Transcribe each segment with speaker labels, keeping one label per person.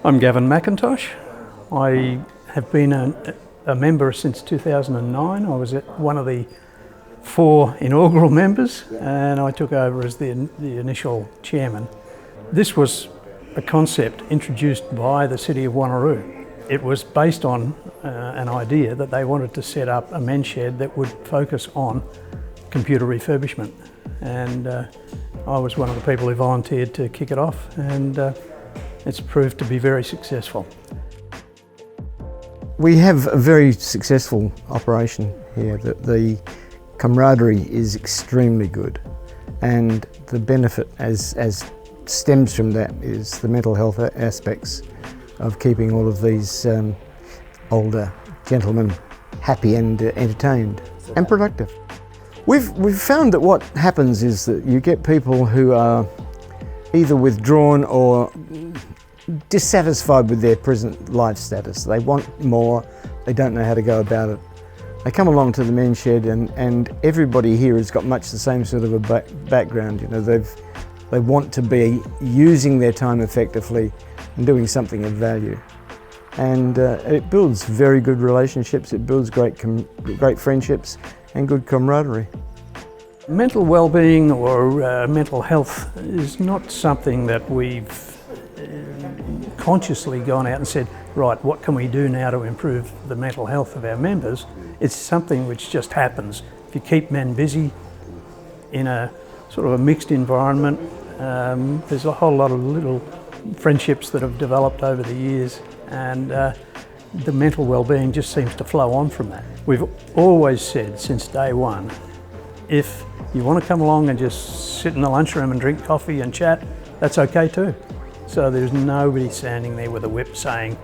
Speaker 1: I'm Gavin McIntosh. I have been a member since 2009. I was one of the 4 inaugural members and I took over as the initial chairman. This was a concept introduced by the City of Wanneroo. It was based on an idea that they wanted to set up a men's shed that would focus on computer refurbishment, and I was one of the people who volunteered to kick it off, and it's proved to be very successful.
Speaker 2: We have a very successful operation here. The camaraderie is extremely good, and the benefit as stems from that is the mental health aspects of keeping all of these older gentlemen happy and entertained and productive. We've found that what happens is that you get people who are either withdrawn or dissatisfied with their present life status. They want more, they don't know how to go about it. They come along to the men's shed, and everybody here has got much the same sort of a background. You know, they want to be using their time effectively and doing something of value. And it builds very good relationships, it builds great friendships and good camaraderie.
Speaker 1: Mental well-being or mental health is not something that we've consciously gone out and said, right, what can we do now to improve the mental health of our members? It's something which just happens. If you keep men busy in a sort of a mixed environment, there's a whole lot of little friendships that have developed over the years, and the mental well-being just seems to flow on from that. We've always said since day one, if you want to come along and just sit in the lunchroom and drink coffee and chat, that's okay too. So there's nobody standing there with a whip saying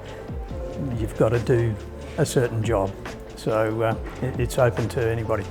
Speaker 1: you've got to do a certain job. So it's open to anybody.